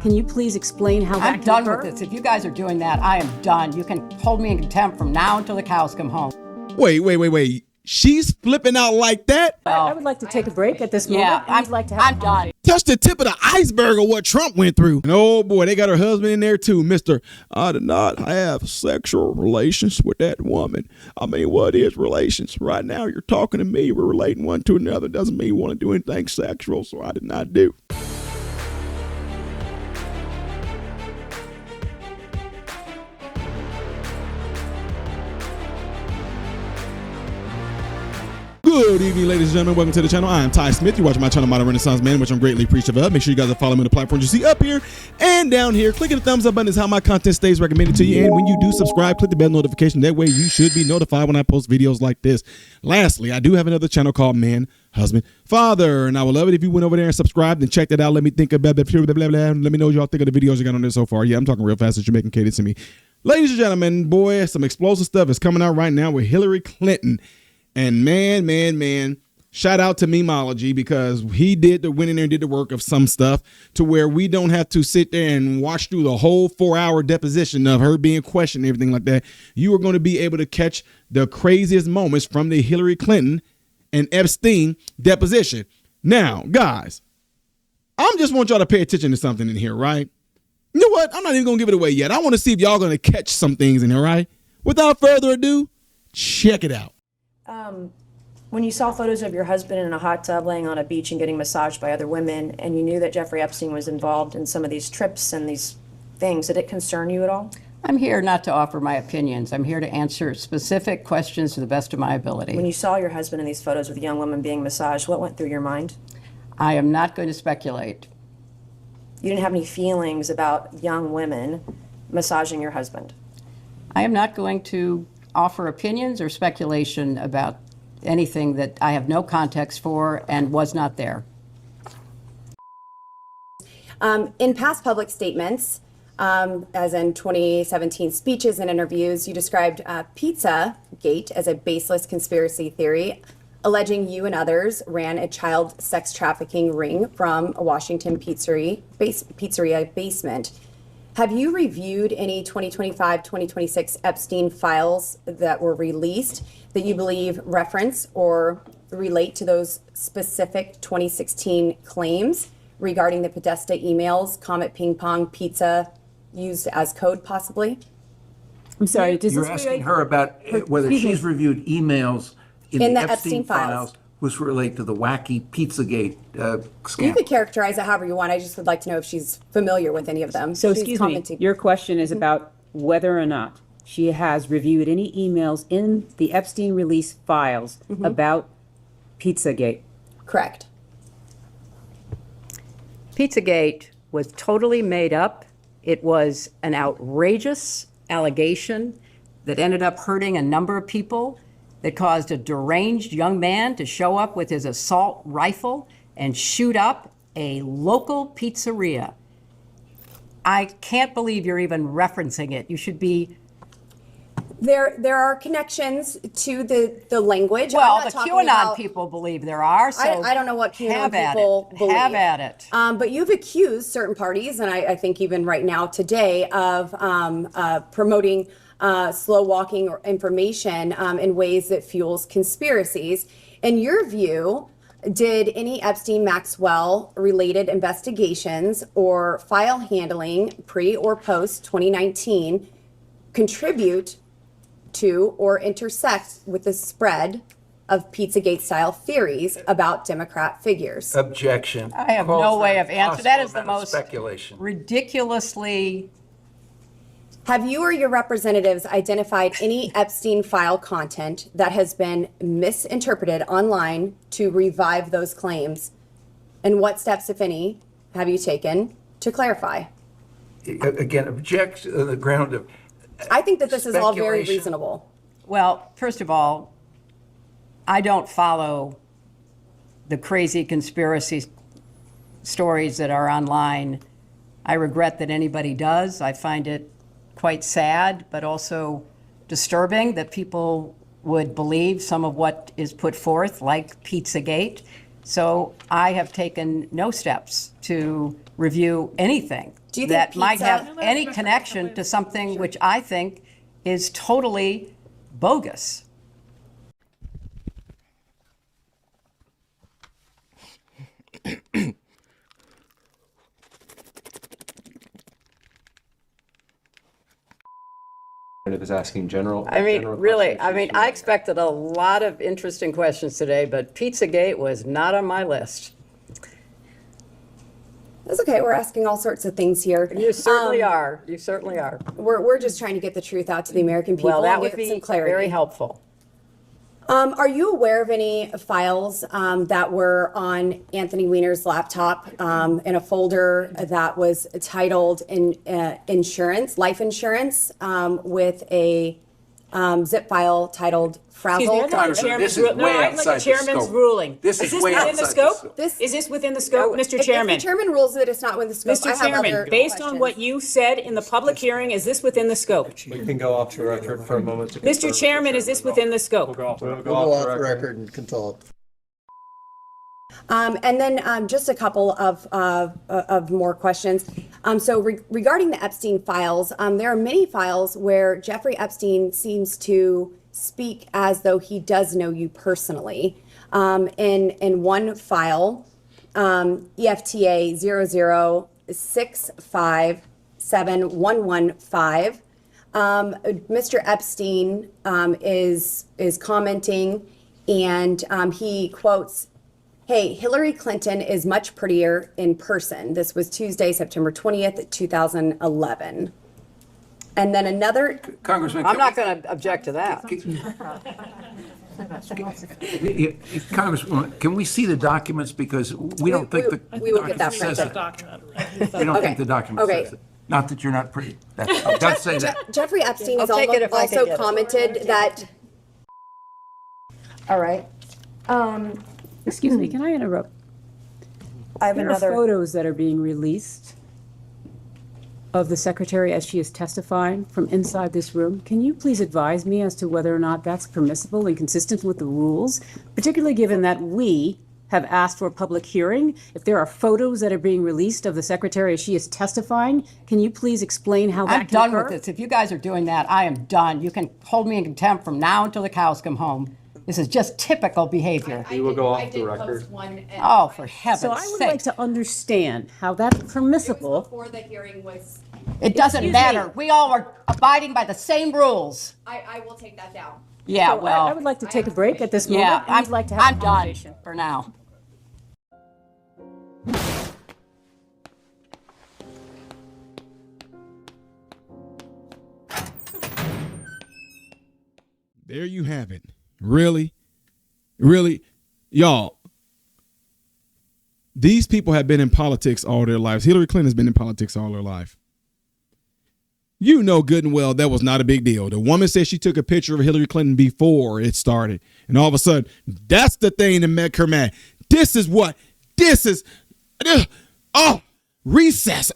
Can you please explain how that I'm done occur? with this. If you guys are doing that, I am done. You can hold me in contempt from now until the cows come home. Wait. She's flipping out like that? I would like to take a break at this moment. Yeah, I'd like to have I'm done. Touch the tip of the iceberg of what Trump went through. And oh boy, they got her husband in there too, Mr. I did not have sexual relations with that woman. I mean, what is relations? Right now, you're talking to me. We're relating one to another. Doesn't mean you want to do anything sexual, so I did not do. Good evening, ladies and gentlemen. Welcome to the channel. I am Ty Smith. You're watching my channel, Modern Renaissance Man, which I'm greatly appreciative of. Make sure you guys are following me on the platforms you see up here and down here. Clicking the thumbs up button is how my content stays recommended to you. And when you do subscribe, click the bell notification. That way you should be notified when I post videos like this. Lastly, I do have another channel called Man, Husband, Father. And I would love it if you went over there and subscribed and checked that out. Let me think about blah, blah, blah, blah. Let me know what y'all think of the videos you got on there so far. Yeah, I'm talking real fast as you're making cadence to me. Ladies and gentlemen, boy, some explosive stuff is coming out right now with Hillary Clinton. And man, shout out to Memology, because he went in there and did the work of some stuff to where we don't have to sit there and watch through the whole 4-hour deposition of her being questioned and everything like that. You are going to be able to catch the craziest moments from the Hillary Clinton and Epstein deposition. Now, guys, I just want y'all to pay attention to something in here, right? You know what? I'm not even going to give it away yet. I want to see if y'all going to catch some things in here, right? Without further ado, check it out. When you saw photos of your husband in a hot tub laying on a beach and getting massaged by other women, and you knew that Jeffrey Epstein was involved in some of these trips and these things, did it concern you at all? I'm here not to offer my opinions. I'm here to answer specific questions to the best of my ability. When you saw your husband in these photos with a young woman being massaged, what went through your mind? I am not going to speculate. You didn't have any feelings about young women massaging your husband? I am not going to offer opinions or speculation about anything that I have no context for and was not there. In past public statements, as in 2017 speeches and interviews, you described Pizzagate as a baseless conspiracy theory, alleging you and others ran a child sex trafficking ring from a Washington pizzeria basement. Have you reviewed any 2025-2026 Epstein files that were released that you believe reference or relate to those specific 2016 claims regarding the Podesta emails, Comet Ping Pong Pizza used as code possibly? I'm sorry, does You're this asking relate- her about whether she's reviewed emails in the Epstein files, which relate to the wacky Pizzagate scandal. You could characterize it however you want. I just would like to know if she's familiar with any of them. So She's excuse me, commenting. your question is about whether or not she has reviewed any emails in the Epstein release files about Pizzagate. Correct. Pizzagate was totally made up. It was an outrageous allegation that ended up hurting a number of people, that caused a deranged young man to show up with his assault rifle and shoot up a local pizzeria. I can't believe you're even referencing it. You should be. There are connections to the language. Well, I'm the not talking QAnon about, people believe there are. So I don't know what QAnon have at people it. believe. Have at it. But you've accused certain parties, and I think even right now today, of promoting slow walking or information in ways that fuels conspiracies. In your view, did any Epstein-Maxwell related investigations or file handling pre or post 2019 contribute to or intersect with the spread of Pizzagate style theories about Democrat figures? Objection. I have no way of answering. That is the most speculation. ridiculously. Have you or your representatives identified any Epstein file content that has been misinterpreted online to revive those claims? And what steps, if any, have you taken to clarify? Again, object on the ground of I think that this is all very speculation. reasonable. Well, first of all, I don't follow the crazy conspiracy stories that are online. I regret that anybody does. I find it quite sad, but also disturbing that people would believe some of what is put forth, like Pizzagate. So I have taken no steps to review anything Do you think that might pizza- have any connection to something which I think is totally bogus. Is asking general. I mean, general really, questions. I mean, I expected a lot of interesting questions today, but Pizzagate was not on my list. That's okay. We're asking all sorts of things here. You certainly are. You certainly are. We're just trying to get the truth out to the American people Well, that and would get be some clarity. very helpful. Are you aware of any files that were on Anthony Weiner's laptop in a folder that was titled insurance, life insurance, with a zip file titled frazzled? Excuse me, I thought the Congressman, chairman's this is ru- no, way I'd like outside the the chairman's scope. ruling. This is way within the outside the scope? scope. Is this within the scope, Mr. If Chairman? the chairman rules that it's not within the scope, I Mr. have other Chairman, based on questions. what you said in the public hearing, is this within the scope? We can go off the record for a moment. To confirm Mr. with the Chairman, is this chairman. within the scope? We'll go Go off off the the record. record and consult. And then just a couple of more questions. So regarding the Epstein files, there are many files where Jeffrey Epstein seems to speak as though he does know you personally. In one file, EFTA 006571115, Mr. Epstein is commenting, and he quotes, "Hey, Hillary Clinton is much prettier in person." This was Tuesday, September 20th, 2011. And then another, Congressman. I'm not going to object to that. Congresswoman, can we see the documents, because we don't think the we will get that document says it. printed. We don't Okay. think the document Okay. says it. Not that you're not pretty. It does say that. Jeffrey Epstein has I'll take it if I can also get it. commented that, All right. Excuse me, can I interrupt? I have There are another. photos that are being released of the secretary as she is testifying from inside this room. Can you please advise me as to whether or not that's permissible and consistent with the rules, particularly given that we have asked for a public hearing? If there are photos that are being released of the secretary as she is testifying, can you please explain how that I'm can done occur? with this. If you guys are doing that, I am done. You can hold me in contempt from now until the cows come home. This is just typical behavior. We will go off the record. Oh, for heaven's So I would like sake. to understand how that's permissible. before the hearing was, It doesn't Excuse matter. me. We all are abiding by the same rules. I will take that down. Yeah, So I would well, like to take a break at this moment. yeah, and I'd like to have I'm a done conversation. for now. There you have it. Really? Really? Y'all, these people have been in politics all their lives. Hillary Clinton has been in politics all her life. You know good and well that was not a big deal. The woman said she took a picture of Hillary Clinton before it started. And all of a sudden, that's the thing that make her mad. This is recess.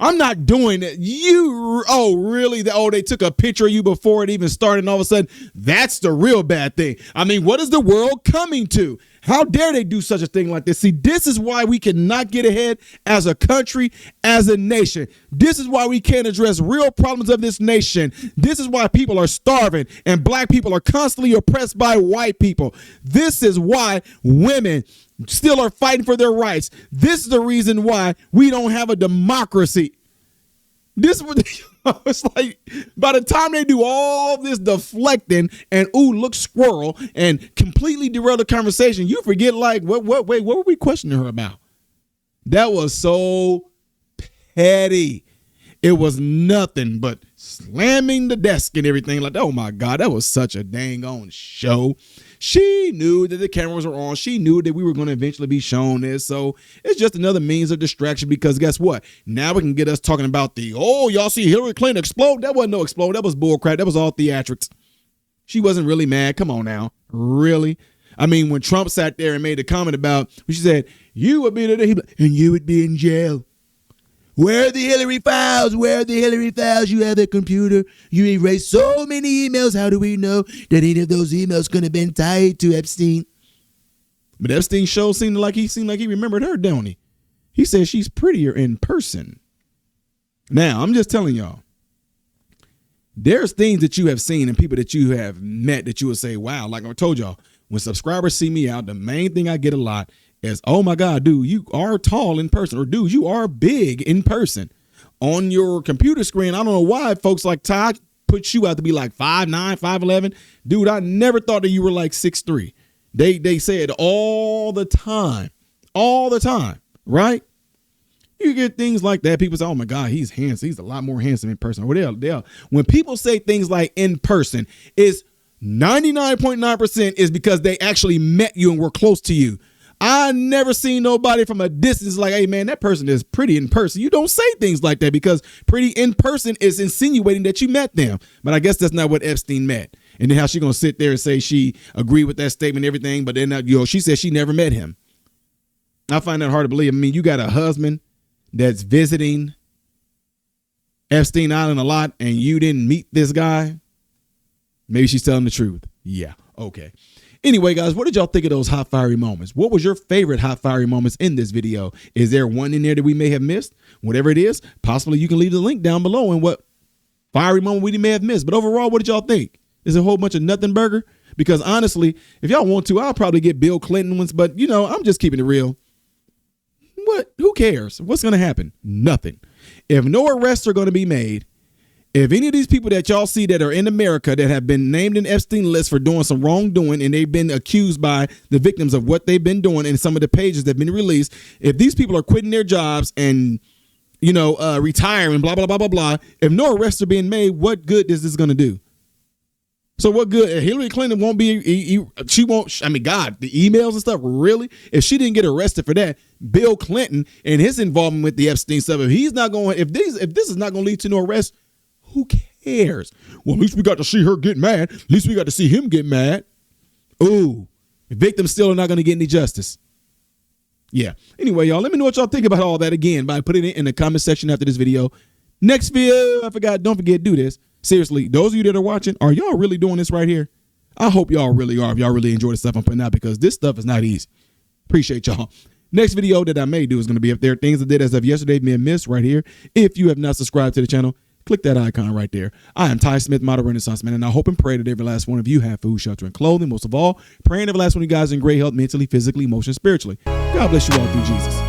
I'm not doing it. Really? They took a picture of you before it even started, and all of a sudden, that's the real bad thing. I mean, what is the world coming to? How dare they do such a thing like this? See, this is why we cannot get ahead as a country, as a nation. This is why we can't address real problems of this nation. This is why people are starving and black people are constantly oppressed by white people. This is why women still are fighting for their rights. This is the reason why we don't have a democracy. This was it's like by the time they do all this deflecting and look squirrel and completely derail the conversation, you forget what were we questioning her about? That was so petty. It was nothing but slamming the desk and everything like that. Oh my God, that was such a dang on show. She knew that the cameras were on. She knew that we were going to eventually be shown this. So it's just another means of distraction, because guess what? Now we can get us talking about y'all see Hillary Clinton explode. That wasn't no explode. That was bullcrap. That was all theatrics. She wasn't really mad. Come on now. Really? I mean, when Trump sat there and made a comment about, she said, you would be and you would be in jail. Where are the Hillary files? Where are the Hillary files? You have a computer. You erased so many emails. How do we know that any of those emails could have been tied to Epstein? But Epstein show seemed like he remembered her, don't he? He said she's prettier in person. Now, I'm just telling y'all, there's things that you have seen and people that you have met that you would say, wow, like I told y'all, when subscribers see me out, the main thing I get a lot is, oh my God, dude, you are tall in person, or dude, you are big in person. On your computer screen, I don't know why folks like Todd put you out to be like 5'9", 5'11". Dude, I never thought that you were like 6'3". They say it all the time, right? You get things like that. People say, oh my God, he's handsome. He's a lot more handsome in person. Or when people say things like in person, it's 99.9% is because they actually met you and were close to you. I never seen nobody from a distance like, hey man, that person is pretty in person. You don't say things like that because pretty in person is insinuating that you met them. But I guess that's not what Epstein meant. And then how she gonna sit there and say she agreed with that statement and everything, but then she said she never met him. I find that hard to believe. I mean, you got a husband that's visiting Epstein Island a lot and you didn't meet this guy. Maybe she's telling the truth. Yeah. Okay. Anyway, guys, what did y'all think of those hot fiery moments? What was your favorite hot fiery moments in this video? Is there one in there that we may have missed? Whatever it is, possibly you can leave the link down below and what fiery moment we may have missed. But overall, what did y'all think? Is it a whole bunch of nothing burger? Because honestly, if y'all want to, I'll probably get Bill Clinton ones, but I'm just keeping it real. What? Who cares? What's going to happen? Nothing. If no arrests are going to be made, if any of these people that y'all see that are in America that have been named in Epstein list for doing some wrongdoing and they've been accused by the victims of what they've been doing and some of the pages that have been released, if these people are quitting their jobs and, retiring, blah, blah, blah, blah, blah, if no arrests are being made, what good is this going to do? So what good? Hillary Clinton won't be, she won't, God, the emails and stuff, really? If she didn't get arrested for that, Bill Clinton and his involvement with the Epstein stuff, if this is not going to lead to no arrest, who cares? Well, at least we got to see her get mad. At least we got to see him get mad. Ooh, the victims still are not going to get any justice. Yeah. Anyway, y'all, let me know what y'all think about all that again by putting it in the comment section after this video. Next video, don't forget, do this. Seriously, those of you that are watching, are y'all really doing this right here? I hope y'all really are if y'all really enjoy the stuff I'm putting out because this stuff is not easy. Appreciate y'all. Next video that I may do is going to be if there are things I did as of yesterday being missed right here. If you have not subscribed to the channel, click that icon right there. I am Ty Smith, Modern Renaissance Man, and I hope and pray that every last one of you have food, shelter, and clothing. Most of all, praying every last one of you guys in great health, mentally, physically, emotionally, spiritually. God bless you all through Jesus.